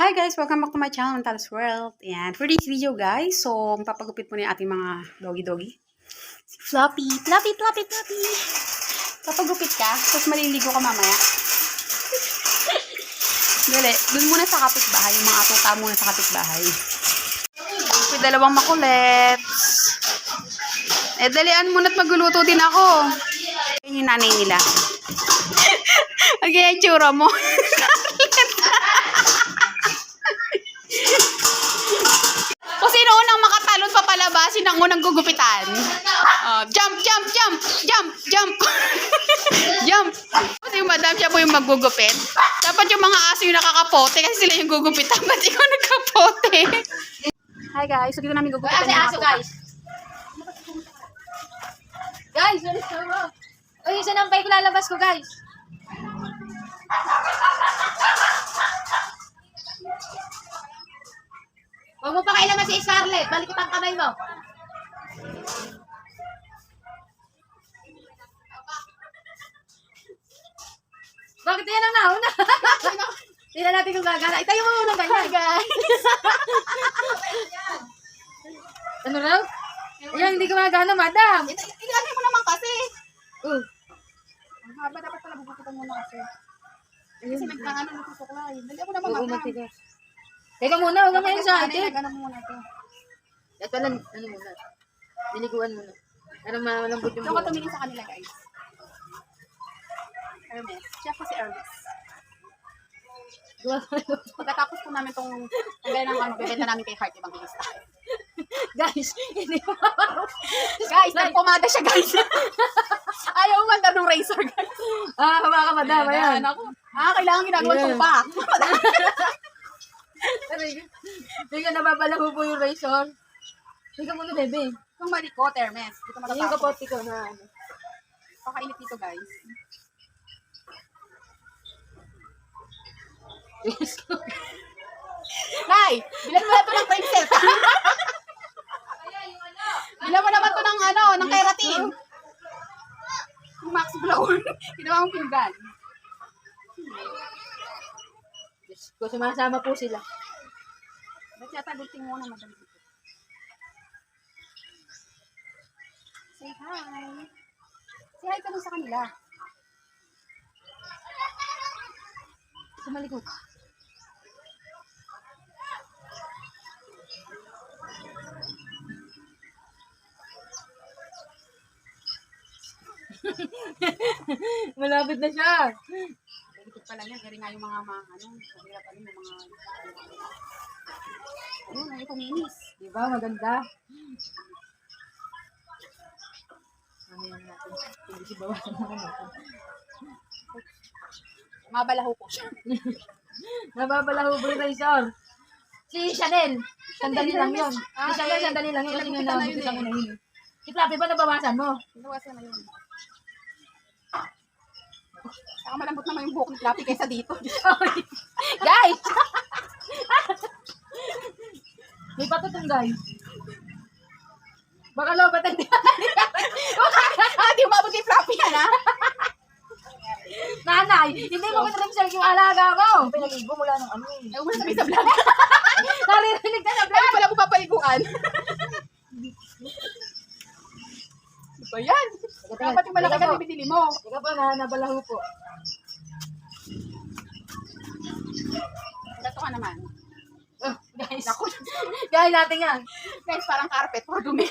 Hi guys! Welcome back to my channel, Mantalos World. And for this video guys, so papagupit po na yung ating mga doggy-doggy. Si Floppy! Floppy! Floppy! Floppy! Papagupit ka, tapos maliligo ka mamaya. Dali, dun muna sa kapitbahay, yung mga atuta muna sa kapitbahay. May dalawang makulit. Dalian muna at magluluto din ako. Yan yung nanay nila. Ang ganyan tsura mo. Kung sino unang makatalon papalabasin ang unang gugupitan. Jump, jump, jump, jump, jump. Jump. Kasi yung madam siya po yung maggugupit. Dapat yung mga aso yung nakakapote kasi sila yung gugupitan. Ba't ikaw nagkapote? Hi guys, so dito namin gugupitan yung mga aso guys. Guys, what is wrong? Uy, isa nampay ko lalabas ko, guys. Huwag mo pa kailangan si Scarlett. Balik ang kamay mo. Bakit yan ang nauna? Tingnan natin kung gagana. Itayo mo muna ganyan, guys. Ano raw? Ayan, hindi gumagana, madam. Ilagay mo naman kasi. Ang haba, dapat pala bubukutan mo na kasi. Kasi nagkaano nagsusuklay. Dali ako naman madam. Teka muna, huwag naman yung sa atin. Nagano mo muna ito. At pala, ano muna? Diniguan muna. Ano malambot yung Ito ka tumingin sa kanila guys. Hermes. Siya po si Hermes. Pagkatapos po namin itong gaya ng ano, bibenta namin kay Heart Evangelista. Guys, hindi mo Guys, nagpumada siya guys. Ayaw umandar ng razor guys. baka madam, ayan. Kailangan ginagawa itong pa. Teka, nababalaho po yung razor. Teka muna, bebe. Itong malikot, Hermes. Dito Yung matatapos. kapote ko na ano. Pakainit dito guys. Nay, bilan mo na ito ng princess. Bilan mo naman ito ng ano, ng keratin. Yung Max Blower. Ginawa mong pinggan. Kung sumasama po sila. Ba't yata gulting mo na madam dito? Say hi. Say hi ka dun sa kanila. Sumalikot. Malapit na siya. Likod pa lang yan. Kaya nga yung mga ano, mahirap pa rin yung mga ayun, ay kuminis. Diba? Maganda. Ano yan natin? Hindi si bawasan naman natin. Mabalaho po siya. Nababalaho po yung razor. Si Chanel. Sandali lang yun. Si Chanel, sandali lang yun. Kasi nga nabukisan ko na yun. Si Flappy ba nabawasan mo? Nabawasan na yun. Saka malambot naman yung buhok ni Flappy kaysa dito. Guys! May patutong guys. Baka lobatan din. Hindi umabot kay Flappy yan ha? Nanay, hindi mo kinaripsel yung alaga mo. Pinaligo mula ng ano eh. Ayaw mo na sabi sa vlog. Naririnig ka sa Ay, vlog. pala mo papaliguan. Ano ba yan? Dapat yung malaki na bibili mo. Teka po, nabalaho po. Gato ka naman. Oh, guys. Gaya natin yan. Guys, parang carpet. Puro dumi.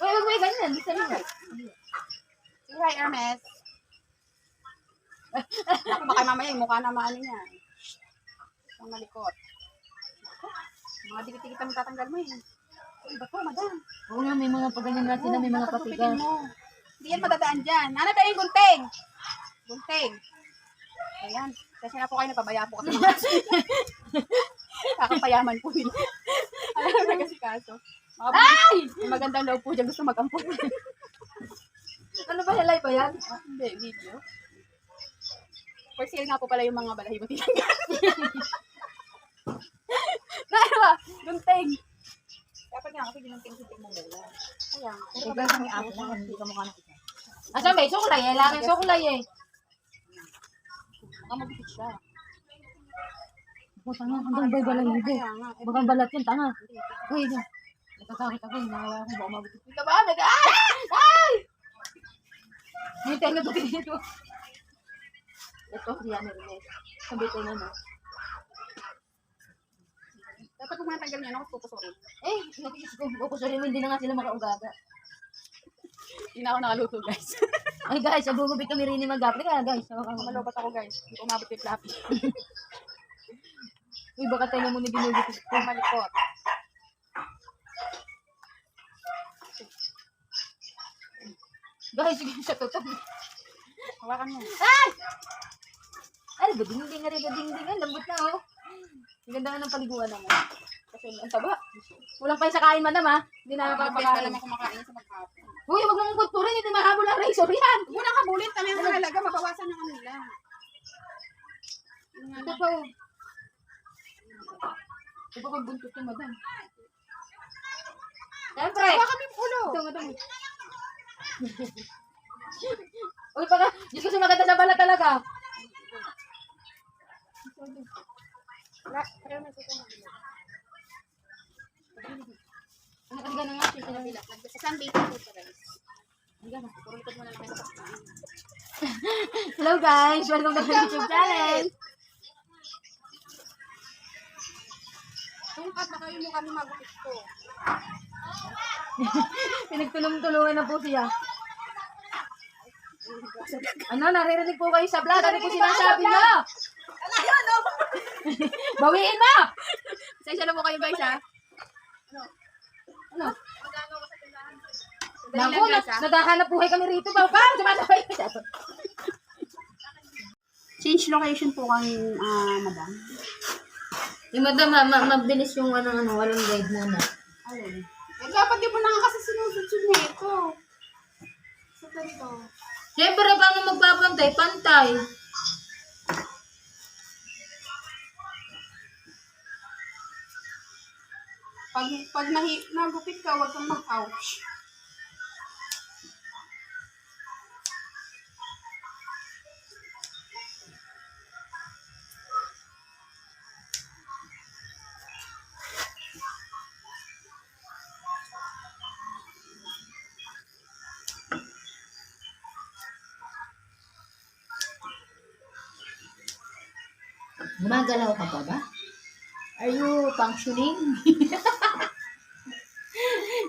Uy, wag may ganyan. Bisa nyo guys. Say hi, Hermes. Ako baka mamaya yung mukha na maano niya. Ang malikot. Mga dikit-dikit ang tatanggal mo eh. Uy, ba't po, madam? Oo nga, may mga paganyan natin na may mga Dapat patigas. gupitin mo. Hindi yan madadaan dyan. Hanap tayo yung gunting. Gunting. Ayan. Kasi na po kayo napabaya po kasi mga kakapayaman po nila. Alam na kasi kaso. Ay! May magandang loob po dyan. Gusto mag-ampun. Ano ba, live ba yan? Hindi, video. For sale nga po pala yung mga balahibo tinanggal. Ano ba? Gunting. Dapat nga kasi ginunting-sunting mo muna. Ayan. Pero Ikaw sa may ato na, hindi ka mukha nakita. Asa may sukulay eh, lang yung sukulay eh. baka mabitit siya. Oh, tanga. Hanggang bay balahibo. Bagang balat yun, tanga. Uy, natatakot ako. Nakawa ako. Baka mabuti. Ito ba? Ay! May tenga ba dito? Ito, yan. Sabi ko na no. Dapat kung matanggal niya, ako pupusurin. Eh, nakikis ko. Kukusurin mo, hindi na nga sila makaugaga. Hindi na ako nakaluto, guys. Ay guys, abugubit kami rin ni Magapri ka guys. Malobat ako, guys. Hindi ko umabot yung floppy. Uy, baka tayo mo na ginugupit ko. Malikot. Guys, sige sa totoo. Hawakan mo. Ay! Ay, gading-ding nga rin, gading-ding. Ang lambot na oh. Ang ganda nga ng paliguan naman. Kasi ang taba. Walang pa yung sa kain, madam ha. Hindi na Kapag nakapakain. naman kumakain sa maghapon. Uy, wag mong kutpurin. Hindi mahabol ang razor yan. Huwag mo nang kabulin. Tama yung halaga. Mabawasan yung kanila. Ito pa oh. Ito pa pagbuntot yung madam. Siyempre. Hawakan mo yung ulo. Ito, madam. Uy, baka, Diyos ko maganda sa bala talaga. Pero may suko mo. Ano ka na nga, siya nabila. Isang baking food guys. Hanggang. Purulikot mo na lang kayo sa pagkain. Hello guys, welcome to my YouTube channel. Tungkat na kayo mo kami magupit ko. Pinagtulong-tulungan na po siya. Ano, naririnig po kayo sa vlog. Ano po sinasabi niyo? Bawiin mo! Pasensya na po kayo guys ha. Ano? Dali Naku, lang guys ha. naghahanap buhay kami rito. Baba, sumasabay ka siya. Change location po kami, madam. Yung madam, mabilis yung walang guide muna. Ayun. Eh, dapat di mo na nga kasi sinusudsun niya ito. So, ganito. Siyempre, paano magpapantay? Pantay. Pag nagupit ka, huwag kang mag-ouch. Gumagalaw ka pa ba? Are you functioning?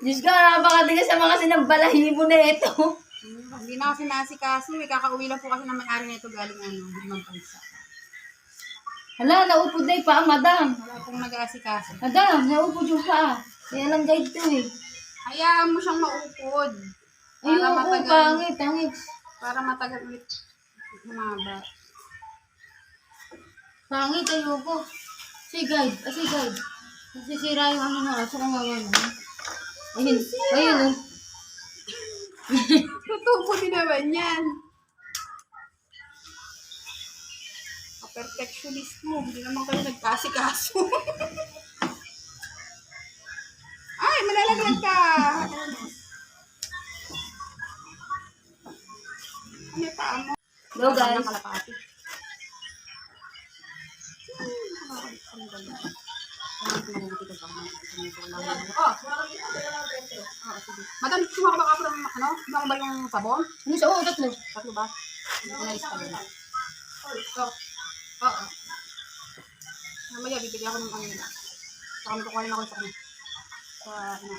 Diyos ko, napakatigas sa mga sinambalahibo na ito. Hindi na kasi nasikaso. Kakauwi lang po kasi ng may-ari na ito galing ibang bansa. Hala, naupod na yung paa, madam. Wala pong nag-aasikaso. Madam, naupod yung paa. Kaya lang guide to eh. Hayaan mo siyang maupod. Ayoko, pangit, pangit. Para matagal ulit humaba. Pangit, ayoko. Si guide, si guide. Nasisira yung ano na aso kung ngayon. Ayun, ayun oh. Tutubo din naman yan. Perfectionist mo. Hindi naman kayo nagkasikaso. Ay, malalaglag ka. Ano yung paa mo? Go guys. Kalapati. Madam, sumaka ba ka pa ng ano? Sumaka ba yung sabon? Ano siya? Oo, tatlo. Tatlo ba? Hindi ko na-list ka rin. Oo. Mamaya, bibigyan ako ng ano nila. Saka may kukuhanin ako sa kanya. Sa ano.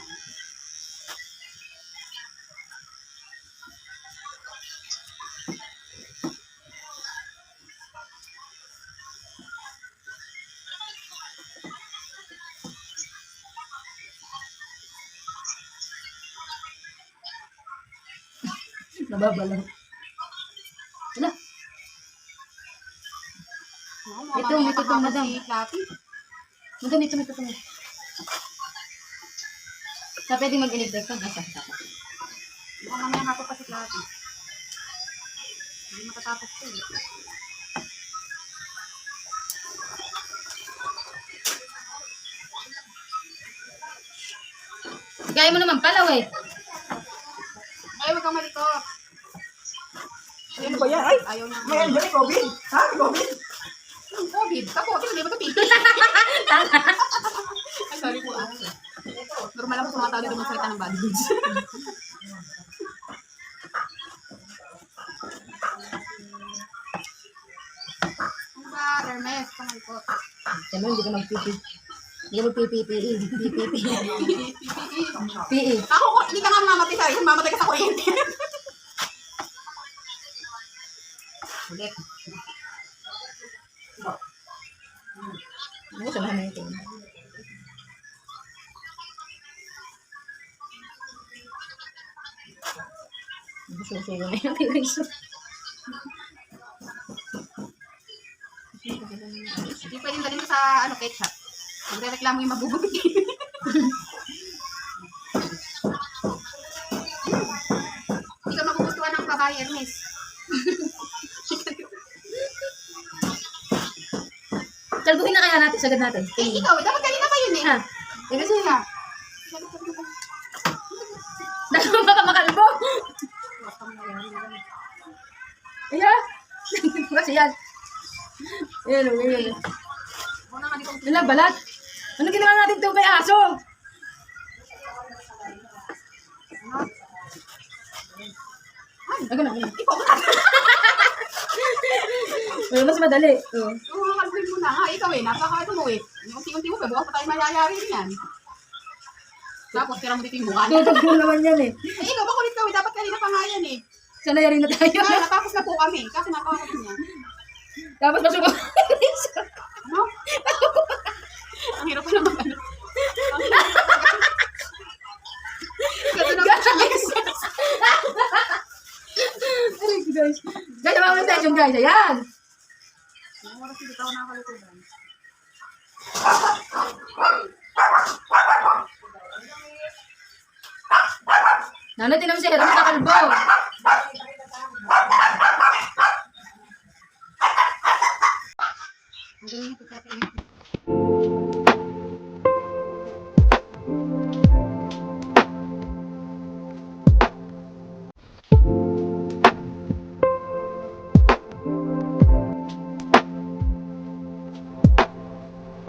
Nababalaw. Wala. Ito, may tutong, madam. Si Flappy. Madam, ito, may tutong. Sa pwede mag-electric ka, basta. Baka mamaya hapon pa si Flappy. Hindi matatapos ko eh. Gaya mo naman palaw eh. Ay, huwag kang malikot. Ano ba yan? Ay! Ayaw niya. May ano ba ni Robin? Ha? Robin? Oo, COVID. Ako, hindi ba ito pipi? Ay, sorry po ah. Normal lang po sa mga tao dito magsalita ng bad words. Ano ba, Hermes? Kamay ko. Ano, hindi ka magpipi. Hindi ka magpipi-PE. PE. Ako, hindi ka nga mamatay sa rin. Mamatay ka sa kuryente. Ulit. Ano, samahan na ito. Susuyo na yung pilis. Hindi pwedeng dalhin mo sa ketchup. Magre-reklamo yung mabubugit. Hindi ka magugustuhan ng babae, Hermes. Kalbuhin na kaya natin, sagad natin. Ikaw, dapat kanina pa yun eh. Ha? Eh, kasi ka. dahil mo pa makalbo. Ayan. Kasi yan. Ayan, ayan. Wala, balat. Ano ginawa natin ito kay aso? Ako na. Wala, mas madali. Oh. Oo, kalbuhin mo na nga. Ikaw eh, napaka-ano mo eh. Unti-unti mo pa, bukas pa tayo mayayari niyan. Tapos, tira mo dito yung mukha. Tutog mo naman yan eh. Eh, ikaw, makulit ka eh. Dapat kanina pa nga yan eh. Sana yari na tayo. Kaya, natapos na po kami. Kasi napakakulit niya. Tapos masubok. Ano? Ang hirap pa naman ano. Ganda na po siya guys. Guys, guys, naman session guys. Ayan. Ang oras hindi ako nakakalutugan. Nanay, tinan mo si Hero, nakakalbo.